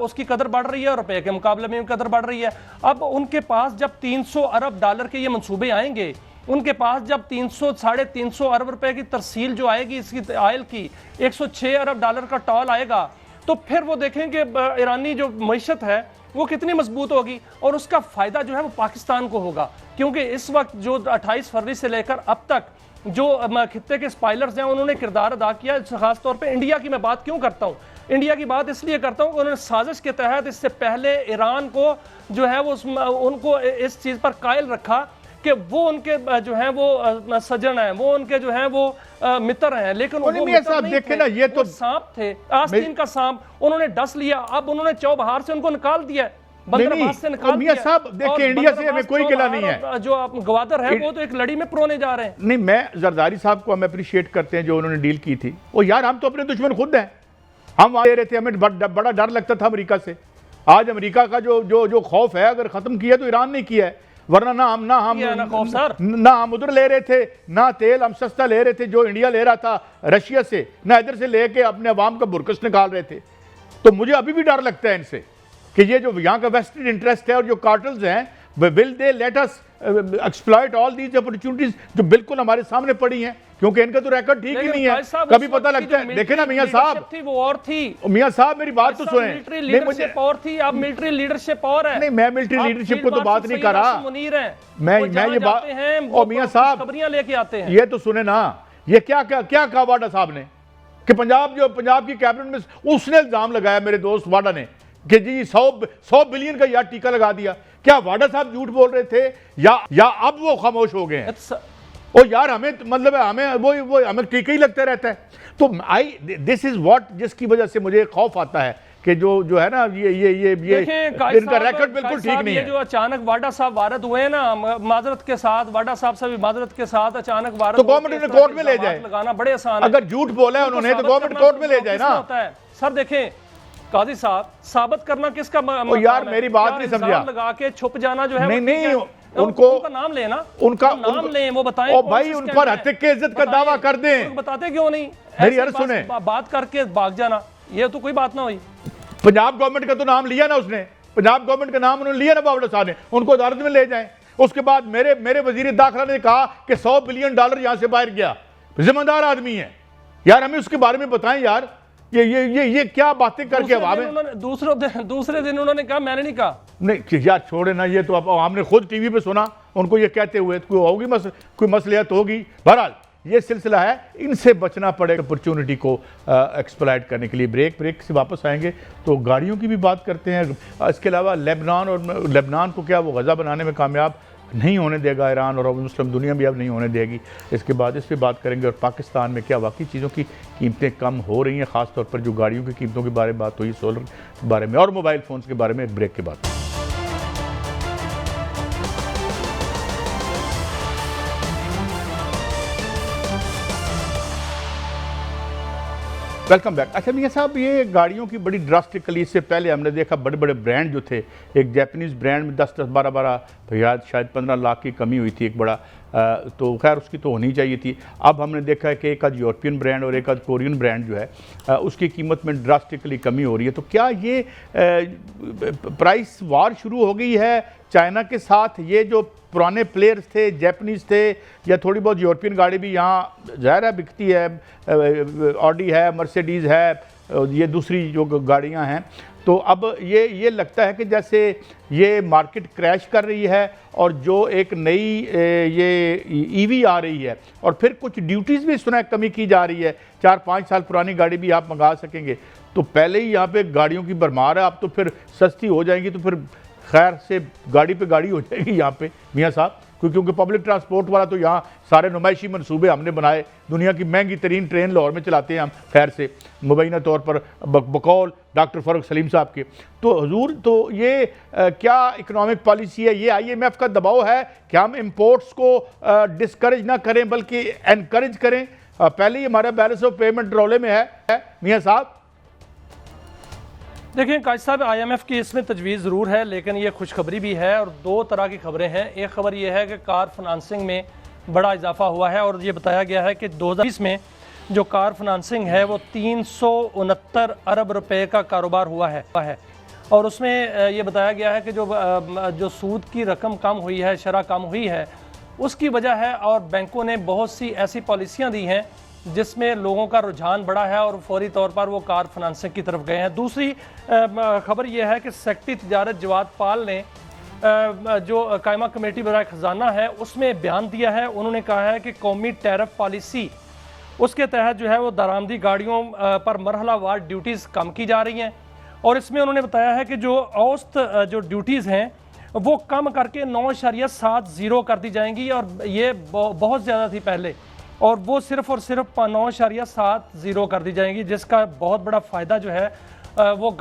उसकी कदर बढ़ रही है, और रुपए के मुकाबले में भी कदर बढ़ रही है। अब उनके पास जब 300 अरब डॉलर के ये मंसूबे आएंगे, उनके पास जब 300-350 अरब रुपए की तरसील जो आएगी इसकी ऑयल की, 106 अरब डॉलर का टॉल आएगा, तो फिर वो देखेंगे ईरानी जो मईशत है वो कितनी मजबूत होगी, और उसका फायदा जो है वो पाकिस्तान को होगा। क्योंकि इस वक्त जो 28 फरवरी से लेकर अब तक जो खित्ते के स्पाइलर्स हैं उन्होंने किरदार अदा किया। खासतौर पर इंडिया की मैं बात क्यों करता हूँ, इंडिया की बात इसलिए करता हूँ कि उन्होंने साजिश के तहत इससे पहले ईरान को जो है वो उनको इस चीज़ पर कायल रखा कि वो उनके जो है वो सजन हैं, वो उनके जो है वो मित्र हैं, लेकिन वो मित्र नहीं थे, ना ये तो सांप थे, आस्तीन का सांप। उन्होंने डस लिया, अब उन्होंने चौबहार से उनको निकाल दिया, बंदरबास से निकाल दिया। साहब देखिए, इंडिया से हमें कोई गिला नहीं है, जो आप गवादर है वो तो एक लड़ी में परोने जा रहे हैं। नहीं, मैं जरदारी साहब को हम अप्रिशिएट करते हैं जो उन्होंने डील की थी। वो यार हम तो अपने दुश्मन खुद हैं, हम वहां दे रहे थे, हमें बड़ा डर लगता था अमेरिका से। आज अमेरिका का जो खौफ है अगर खत्म किया तो ईरान ने किया है, वरना ना हम उधर ले रहे थे, ना तेल हम सस्ता ले रहे थे जो इंडिया ले रहा था रशिया से, ना इधर से लेके अपने अवाम का बुरकस निकाल रहे थे। तो मुझे अभी भी डर लगता है इनसे कि ये जो यहाँ का वेस्टेड इंटरेस्ट है और जो कार्टल्स हैं, will they let us exploit all these opportunities जो बिल्कुल हमारे सामने पड़ी हैं, क्योंकि इनका तो रिकॉर्ड ठीक ही नहीं है। कभी पता लगता है, देखे ना मियां साहब, वो और थी मियां साहब मेरी बात तो सुने, नहीं मुझे और थी, अब मिलिट्री लीडरशिप और है। नहीं, मैं मिलिट्री लीडरशिप को तो बात नहीं कर रहा, मैं ये बात, और मियां साहब खबरियां लेके आते हैं, ये तो सुने ना, ये क्या कहा वाडा साहब ने कि पंजाब की कैबिनेट में उसने इल्जाम लगाया मेरे दोस्त वाडा ने कि जी 100 बिलियन का यार टीका लगा दिया। क्या वाडा साहब झूठ बोल रहे थे या अब वो खामोश हो गए हैं? ओ यार हमें मतलब हमें वो हमें टीका ही लगता रहता है। तो दिस इज व्हाट, जिसकी वजह से मुझे खौफ आता है कि जो है ना ये इनका रिकॉर्ड बिल्कुल ठीक नहीं है। जो अचानक वाडा साहब वारद हुए ना माजरत के साथ, वाडा साहब से भी माजरत के साथ अचानक वारद, तो गवर्नमेंट ने कोर्ट में ले जाए, लगाना बड़े आसान है। अगर झूठ बोला है उन्होंने तो गवर्नमेंट कोर्ट में ले जाए ना। सर देखें काजी साहब, साबित करना किसका यार मेरी बात नहीं समझा, लगा के छुप जाना जो है नहीं उनको नाम लेना, उनका नाम लें, वो बताएं और भाई उन पर हत्या की इज्जत का दावा कर दें। बताते क्यों नहीं? मेरी अर्ज सुने, बात करके भाग जाना, ये तो कोई बात ना हुई। पंजाब गवर्नमेंट का तो नाम लिया ना उसने, पंजाब गवर्नमेंट का नाम उन्होंने लिया ना बावड़ा साहब ने, उनको अदालत में ले जाएं। उसके बाद मेरे वजीर दाखिला ने कहा कि $100 बिलियन यहां से बाहर गया, जिम्मेदार आदमी है यार, हमें उसके बारे में बताएं यार, ये क्या बातें करके दूसरे दिन उन्होंने कहा, मैंने नहीं कहा। नहीं यार छोड़े ना, ये तो हमने खुद टीवी पे सुना उनको ये कहते हुए, कोई मसलियत होगी। बहरहाल ये सिलसिला है, इनसे बचना पड़ेगा अपॉर्चुनिटी को एक्सप्लॉइट करने के लिए। ब्रेक से वापस आएंगे तो गाड़ियों की भी बात करते हैं। इसके अलावा लेबनान को क्या वो गज़ा बनाने में कामयाब नहीं होने देगा ईरान, और मुस्लिम दुनिया भी अब नहीं होने देगी। इसके बाद इस पर बात करेंगे। और पाकिस्तान में क्या वाकई चीज़ों की कीमतें कम हो रही हैं, ख़ासतौर पर जो गाड़ियों की कीमतों के बारे में बात हुई, सोलर के बारे में और मोबाइल फ़ोन्स के बारे में, एक ब्रेक के बाद। Welcome back. अच्छा मियां साहब, ये गाड़ियों की बड़ी ड्रास्टिकली, इससे पहले हमने देखा बड़े बड़े ब्रांड जो थे, एक जापानीज़ ब्रांड में 10-10, 12-12 शायद 15 लाख की कमी हुई थी, एक बड़ा तो खैर उसकी तो होनी चाहिए थी। अब हमने देखा है कि एक आध यूरोपियन ब्रांड और एक आध कोरियन ब्रांड जो है उसकी कीमत में ड्रास्टिकली कमी हो रही है। तो क्या ये प्राइस वार शुरू हो गई है चाइना के साथ? ये जो पुराने प्लेयर्स थे, जापानीज़ थे, या थोड़ी बहुत यूरोपियन गाड़ी भी यहाँ ज़ाहिर है बिकती है, ऑडी है, मर्सिडीज़ है, ये दूसरी जो गाड़ियाँ हैं, तो अब ये लगता है कि जैसे ये मार्केट क्रैश कर रही है और जो एक नई ये ईवी आ रही है और फिर कुछ ड्यूटीज़ भी सुना है कमी की जा रही है, 4-5 साल पुरानी गाड़ी भी आप मंगा सकेंगे। तो पहले ही यहाँ पे गाड़ियों की भरमार है, अब तो फिर सस्ती हो जाएंगी, तो फिर खैर से गाड़ी पे गाड़ी हो जाएगी यहाँ पे मियाँ साहब, क्योंकि पब्लिक ट्रांसपोर्ट वाला तो यहाँ सारे नुमाइशी मनसूबे हमने बनाए, दुनिया की महंगी तरीन ट्रेन लाहौर में चलाते हैं हम, खैर से मुबैना तौर पर बकौल डॉक्टर फ़ारूक सलीम साहब के। तो हुजूर, तो ये क्या इकोनॉमिक पॉलिसी है? ये IMF का दबाव है कि हम इम्पोर्ट्स को डिस्करेज ना करें बल्कि एनकरेज करें? पहले ही हमारा बैलेंस ऑफ पेमेंट रोले में है मियाँ साहब। देखिए काजी साहब, IMF की इसमें तजवीज़ ज़रूर है, लेकिन ये खुशखबरी भी है और दो तरह की खबरें हैं। एक खबर ये है कि कार फाइनेंसिंग में बड़ा इजाफा हुआ है और ये बताया गया है कि 2020 में जो कार फाइनेंसिंग है वो 369 अरब रुपए का कारोबार हुआ है और उसमें ये बताया गया है कि जो सूद की रकम कम हुई है, शरह कम हुई है, उसकी वजह है। और बैंकों ने बहुत सी ऐसी पॉलिसियाँ दी हैं जिसमें लोगों का रुझान बढ़ा है और फौरी तौर पर वो कार फाइनेंसिंग की तरफ गए हैं। दूसरी खबर यह है कि सेक्रेटरी तिजारत जवाद पाल ने जो कायमा कमेटी बराए खजाना है उसमें बयान दिया है। उन्होंने कहा है कि कौमी टैरिफ पॉलिसी उसके तहत जो है वो दरामदी गाड़ियों पर मरहलावार ड्यूटीज़ कम की जा रही हैं और इसमें उन्होंने बताया है कि जो औसत जो ड्यूटीज़ हैं वो कम करके 9.70 कर दी जाएंगी और ये बहुत ज़्यादा थी पहले, और वो सिर्फ और सिर्फ 9.70 कर दी जाएंगी, जिसका बहुत बड़ा फ़ायदा जो है वो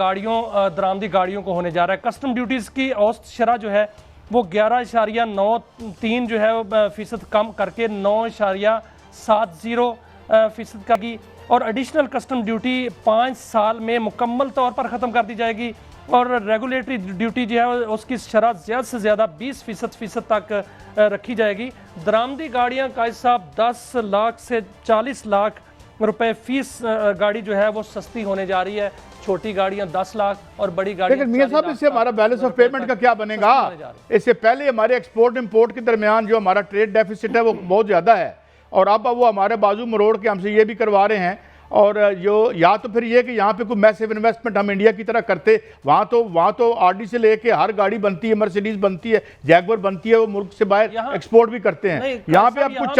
दरामदी गाड़ियों को होने जा रहा है। कस्टम ड्यूटीज़ की औसत शरह जो है वो 11.93 जो है फ़ीसद कम करके 9.70 फ़ीसद की, और एडिशनल कस्टम ड्यूटी 5 साल में मुकम्मल तौर पर ख़त्म कर दी जाएगी और रेगुलेटरी ड्यूटी जो है उसकी शरह ज़्यादा से ज़्यादा 20% तक रखी जाएगी। दरामदी गाड़ियाँ काजी साहब 10 लाख से 40 लाख रुपए फीस गाड़ी जो है वो सस्ती होने जा रही है। छोटी गाड़ियाँ 10 लाख और बड़ी गाड़ियाँ। लेकिन मियां साहब, इससे हमारा बैलेंस ऑफ पेमेंट का क्या बनेगा? इससे पहले हमारे एक्सपोर्ट इम्पोर्ट के दरमियान जो हमारा ट्रेड डेफिसिट है वो बहुत ज़्यादा है और अब वो हमारे बाजू मरोड़ के हमसे ये भी करवा रहे हैं। और जो या तो फिर ये कि यहाँ पे कोई मैसिव इन्वेस्टमेंट हम इंडिया की तरह करते, वहाँ तो RD से लेके हर गाड़ी बनती है, मर्सिडीज बनती है, जैगवर बनती है, वो मुल्क से बाहर एक्सपोर्ट भी करते हैं। यहाँ पे अब कुछ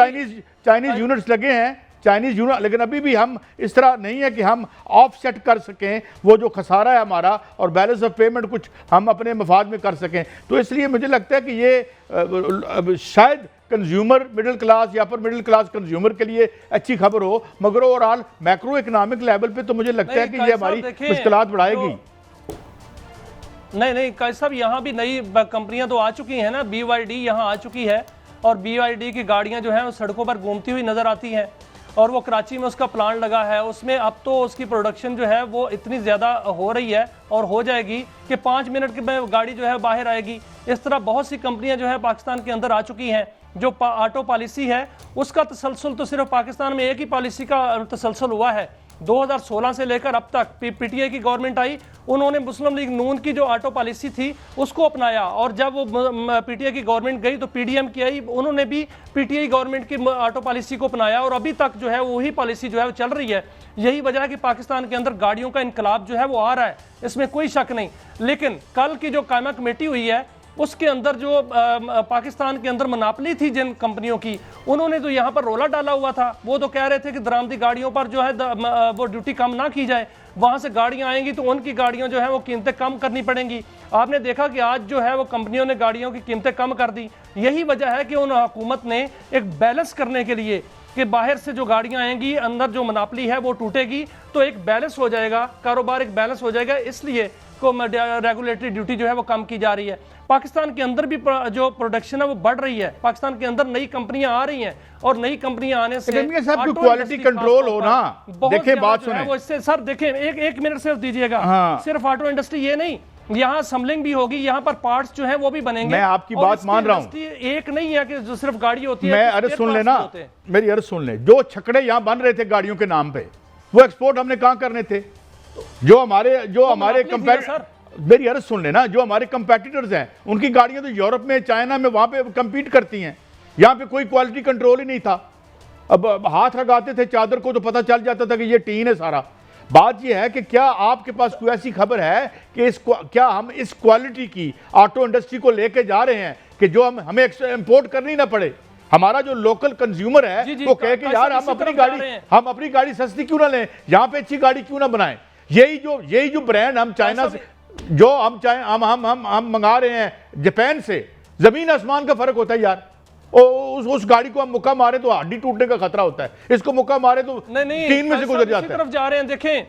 चाइनीज यूनिट्स लगे हैं, चाइनीज यूनिट, लेकिन अभी भी हम इस तरह नहीं है कि हम ऑफसेट कर सकें वो जो खसारा है हमारा और बैलेंस ऑफ पेमेंट कुछ हम अपने मफाद में कर सकें। तो इसलिए मुझे लगता है कि ये शायद कंज्यूमर मिडिल क्लास या फिर मिडिल क्लास कंज्यूमर के लिए अच्छी खबर हो, मगर ओवरऑल मैक्रो इकोनॉमिक लेवल पे तो मुझे लगता है कि ये हमारी मुश्किलात बढ़ाएगी। नहीं काजी साहब, यहाँ भी नई कंपनियां तो आ चुकी हैं ना, BYD यहाँ आ चुकी है और BYD की गाड़ियां जो हैं वो सड़कों पर घूमती हुई नजर आती हैं और वो कराची में उसका प्लांट लगा है। उसमें अब तो उसकी प्रोडक्शन जो है वो इतनी ज़्यादा हो रही है और हो जाएगी कि 5 मिनट में गाड़ी जो है बाहर आएगी। इस तरह बहुत सी कंपनियां जो है पाकिस्तान के अंदर आ चुकी हैं। जो ऑटो पॉलिसी है उसका तसलसल तो सिर्फ पाकिस्तान में एक ही पॉलिसी का तसलसल हुआ है। 2016 से लेकर अब तक PTI की गवर्नमेंट आई, उन्होंने मुस्लिम लीग नून की जो ऑटो पॉलिसी थी उसको अपनाया और जब वो PTI की गवर्नमेंट गई तो PDM की आई, उन्होंने भी PTI गवर्नमेंट की ऑटो पॉलिसी को अपनाया और अभी तक जो है वही पॉलिसी जो है वो चल रही है। यही वजह है कि पाकिस्तान के अंदर गाड़ियों का इनकलाब जो है वो आ रहा है, इसमें कोई शक नहीं। लेकिन कल की जो कायमा कमेटी हुई है उसके अंदर जो पाकिस्तान के अंदर मनापली थी जिन कंपनियों की, उन्होंने तो यहाँ पर रोला डाला हुआ था। वो तो कह रहे थे कि दरामदी गाड़ियों पर जो है वो ड्यूटी कम ना की जाए, वहाँ से गाड़ियाँ आएंगी तो उनकी गाड़ियों जो है वो कीमतें कम करनी पड़ेंगी। आपने देखा कि आज जो है वो कंपनियों ने गाड़ियों की कीमतें कम कर दी। यही वजह है कि उन हुकूमत ने एक बैलेंस करने के लिए कि बाहर से जो गाड़ियाँ आएंगी, अंदर जो मनापली है वो टूटेगी तो एक बैलेंस हो जाएगा, कारोबार एक बैलेंस हो जाएगा। इसलिए को रेगुलेटरी ड्यूटी जो है वो कम की जा रही है। पाकिस्तान के अंदर भी जो प्रोडक्शन है वो बढ़ रही है, पाकिस्तान के अंदर नई कंपनियां आ रही हैं और नई कंपनियां आने से क्वालिटी कंट्रोल हो ना। देखिए बात सुने वो इससे सर देखें, एक मिनट सिर्फ दीजिएगा। हाँ। सिर्फ ऑटो इंडस्ट्री ये नहीं, यहाँ असम्बलिंग भी होगी, यहाँ पर पार्ट्स जो है वो भी बनेंगे। मैं आपकी बात मान रहा हूँ, एक नहीं है कि जो सिर्फ गाड़ी होती है। मैं अर्ज सुन लेना, मेरी अर्ज सुन ले। जो छकड़े यहाँ बन रहे थे गाड़ियों के नाम पे, वो एक्सपोर्ट हमने कहाँ करने थे? जो हमारे मेरी अर्ज सुन लेना, जो हमारे कंपेटिटर्स हैं उनकी गाड़ियां तो यूरोप में, चाइना में, वहां पे कंपीट करती हैं। यहाँ पे कोई क्वालिटी कंट्रोल ही नहीं था। अब हाथ लगाते थे चादर को तो पता चल जाता था कि ये टीन है सारा। बात यह है कि क्या आपके पास कोई ऐसी खबर है कि क्या हम इस क्वालिटी की ऑटो इंडस्ट्री को लेके जा रहे हैं कि जो हमें इंपोर्ट करनी ना पड़े? हमारा जो लोकल कंज्यूमर है वो कहे कि यार हम अपनी गाड़ी सस्ती क्यों ना लें, यहाँ पे अच्छी गाड़ी क्यों ना बनाएं? यही जो ब्रांड हम चाइना से जो हम मंगा रहे हैं जापान से, जमीन आसमान का फर्क होता है यार। उस गाड़ी को हम मुक्का मारे तो हड्डी टूटने का खतरा होता है, इसको मुक्का मारे तो तीन में से गुजर जाता है। तरफ जा रहे हैं। देखें,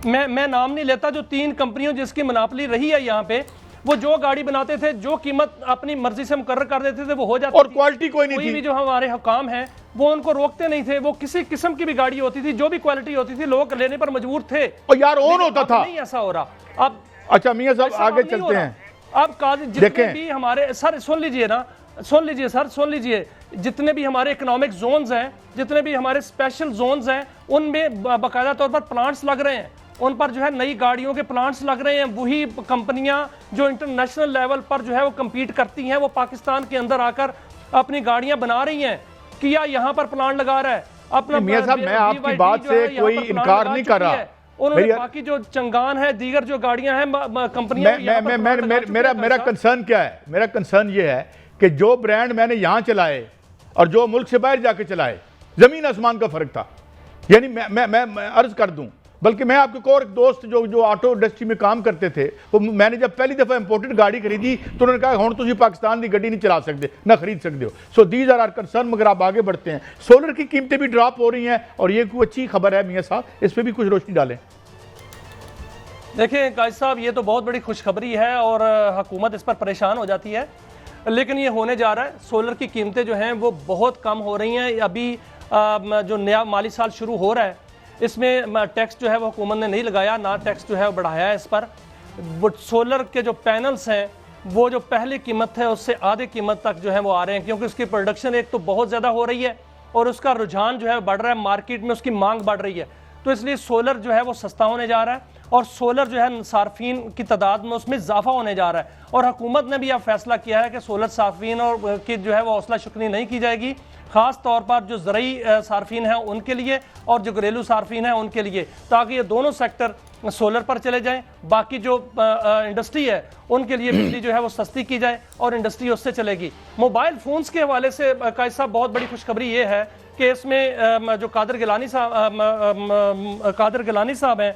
मैं नाम नहीं लेता, जो 3 कंपनियों जिसकी मोनोपोली रही है यहाँ पे, वो जो गाड़ी बनाते थे, जो कीमत अपनी मर्जी से मुकर्रर कर देते थे वो हो जाती और क्वालिटी कोई नहीं थी। भी जो हमारे हुकाम हैं वो उनको रोकते नहीं थे। वो किसी किस्म की भी गाड़ी होती थी, जो भी क्वालिटी होती थी, लोग लेने पर मजबूर थे और यार ऑन होता था। नहीं ऐसा हो रहा अब। अच्छा मियां साहब आगे चलते हैं। अब जितने भी हमारे सर सुन लीजिए ना, सुन लीजिए, जितने भी हमारे इकोनॉमिक जोन्स हैं, जितने भी हमारे स्पेशल जोन्स हैं, उनमें बाकायदा तौर पर प्लांट्स लग रहे हैं, उन पर जो है नई गाड़ियों के प्लांट्स लग रहे हैं। वही कंपनियां जो इंटरनेशनल लेवल पर जो है वो कम्पीट करती हैं, वो पाकिस्तान के अंदर आकर अपनी गाड़ियां बना रही हैं। किया यहाँ पर प्लांट लगा रहा है अपना। मियां साहब मैं आपकी बात से कोई इनकार नहीं कर रहा। उन्होंने बाकी जो चंगान है, दीगर जो गाड़ियां हैं कंपनियां, मेरा कंसर्न क्या है? मेरा कंसर्न ये है कि जो ब्रांड मैंने यहां चलाए और जो मुल्क से बाहर जाके चलाए, जमीन आसमान का फर्क था। यानी मैं अर्ज कर दूं, बल्कि मैं आपके और एक दोस्त जो ऑटो इंडस्ट्री में काम करते थे, वो मैंने जब पहली दफा इंपोर्टेड गाड़ी खरीदी तो उन्होंने कहा हुण तुसीं पाकिस्तान की गड्डी नहीं चला सकते, ना खरीद सकते हो। So these are concern. मगर आप आगे बढ़ते हैं, सोलर की कीमतें भी ड्रॉप हो रही हैं और ये कोई अच्छी खबर है मियां साहब, इस पर भी कुछ रोशनी डालें। देखिए काजी साहब, ये तो बहुत बड़ी खुशखबरी है और हुकूमत इस पर परेशान हो जाती है, लेकिन ये होने जा रहा है। सोलर की कीमतें जो हैं वो बहुत कम हो रही हैं। अभी जो नया माली साल शुरू हो रहा है, इसमें टैक्स जो है वो हुकूमत ने नहीं लगाया, ना टैक्स जो है वो बढ़ाया है इस पर। वो सोलर के जो पैनल्स हैं वो जो पहली कीमत है उससे आधे कीमत तक जो है वो आ रहे हैं, क्योंकि उसकी प्रोडक्शन एक तो बहुत ज़्यादा हो रही है और उसका रुझान जो है बढ़ रहा है, मार्केट में उसकी मांग बढ़ रही है। तो इसलिए सोलर जो है वो सस्ता होने जा रहा है और सोलर जो है सार्फिन की तादाद में उसमें इजाफा होने जा रहा है। और हुकूमत ने भी अब फैसला किया है कि सोलर सार्फिन और की जो है वो हौसला शुकनी नहीं की जाएगी, ख़ास तौर पर जो ज़रई सार्फिन हैं उनके लिए और जो घरेलू सार्फिन हैं उनके लिए, ताकि ये दोनों सेक्टर सोलर पर चले जाएं। बाकी जो इंडस्ट्री है उनके लिए बिजली जो है वो सस्ती की जाए और इंडस्ट्री उससे चलेगी। मोबाइल फ़ोन्स के हवाले से काजी साहब बहुत बड़ी खुशखबरी ये है कि इसमें जो कादिर गिलानी साहब हैं,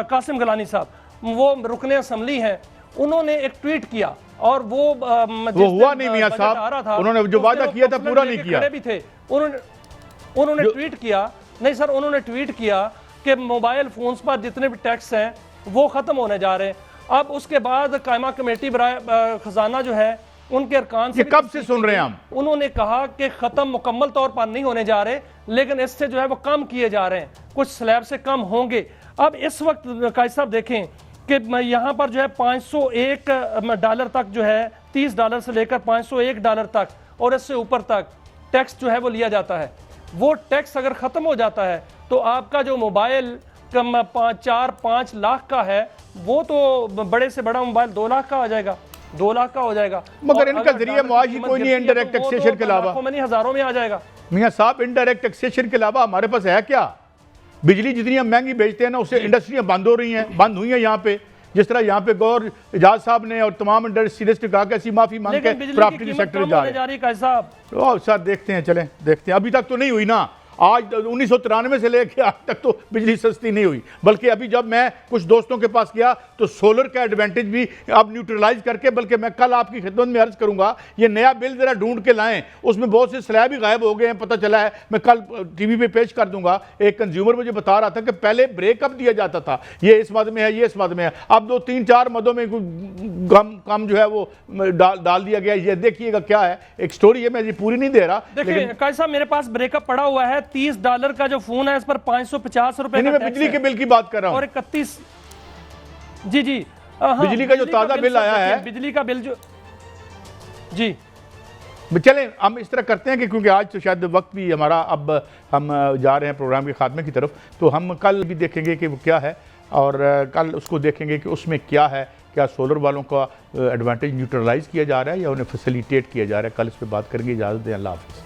कासिम गिलानी साहब, वो रुकने असम्बली हैं, उन्होंने एक ट्वीट किया और वो हुआ नहीं मियां साहब, उन्होंने जो वादा किया था पूरा नहीं किया। भी थे उन्होंने ट्वीट किया, नहीं सर, उन्होंने ट्वीट किया कि मोबाइल फोन्स पर जितने भी टैक्स हैं वो ख़त्म होने जा रहे हैं। अब उसके बाद कायमा कमेटी बराए खजाना जो है उनके अरकान से कब से सुन रहे हैं हम, उन्होंने कहा कि ख़त्म मुकम्मल तौर पर नहीं होने जा रहे, लेकिन इससे जो है वो कम किए जा रहे हैं, कुछ स्लैब से कम होंगे। अब इस वक्त काजी साहब देखें कि यहाँ पर जो है $501 तक जो है, $30 से लेकर $501 तक और इससे ऊपर तक टैक्स जो है वो लिया जाता है। वो टैक्स अगर ख़त्म हो जाता है तो आपका जो मोबाइल 4-5 लाख का है वो तो बड़े से बड़ा मोबाइल 2 लाख का आ जाएगा, 2 लाख का हो जाएगा। मगर इनका जरिए मुआशी कोई नहीं, इनडायरेक्ट टैक्सेशन के अलावा हज़ारों में आ जाएगा। मियां साहब, इनडायरेक्ट टैक्सेशन के अलावा हमारे पास है क्या? बिजली जितनी हम महंगी बेचते हैं ना, उससे इंडस्ट्रियां बंद हो रही हैं, बंद हुई हैं यहाँ पे। जिस तरह यहाँ पे गौर एजाज साहब ने और तमाम इंडस्ट्रियलिस्ट कहा कि ऐसी माफी मांग के प्रॉपर्टी सेक्टर जा रहे हैं। सर देखते हैं, चलें देखते हैं, अभी तक तो नहीं हुई ना। आज 1993 से लेकर आज तक तो बिजली सस्ती नहीं हुई, बल्कि अभी जब मैं कुछ दोस्तों के पास गया तो सोलर का एडवांटेज भी अब न्यूट्रलाइज करके, बल्कि मैं कल आपकी खिदमत में अर्ज करूंगा ये नया बिल जरा ढूंढ के लाएं, उसमें बहुत से स्लैब ही गायब हो गए हैं, पता चला है। मैं कल टीवी पे पेश कर दूंगा। एक कंज्यूमर मुझे बता रहा था कि पहले ब्रेकअप दिया जाता था, ये इस मद में है, ये इस मद में है, अब 2 3 4 मदों में कम जो है वो डाल दिया गया। ये देखिएगा क्या है, एक स्टोरी है, मैं ये पूरी नहीं दे रहा। देखिए काजी साहब, मेरे पास ब्रेकअप पड़ा हुआ है, $30 का जो फोन है इस पर 550 रुपए का मैं बिजली के बिल की बात कर रहा हूं और 31 जी बिजली का जो ताजा बिल आया है, बिजली का बिल जो जी चलें हम इस तरह करते हैं कि क्योंकि आज तो शायद वक्त भी हमारा, अब हम जा रहे हैं प्रोग्राम के खात्मे की तरफ, तो हम कल भी देखेंगे कि वो क्या है और कल उसको देखेंगे कि उसमें क्या है, क्या सोलर वालों का एडवांटेज न्यूट्रलाइज किया जा रहा है या उन्हें फैसिलिटेट किया जा रहा है। कल इस पर बात करेंगे। इजाज़त दें, अल्लाह हाफ़िज़।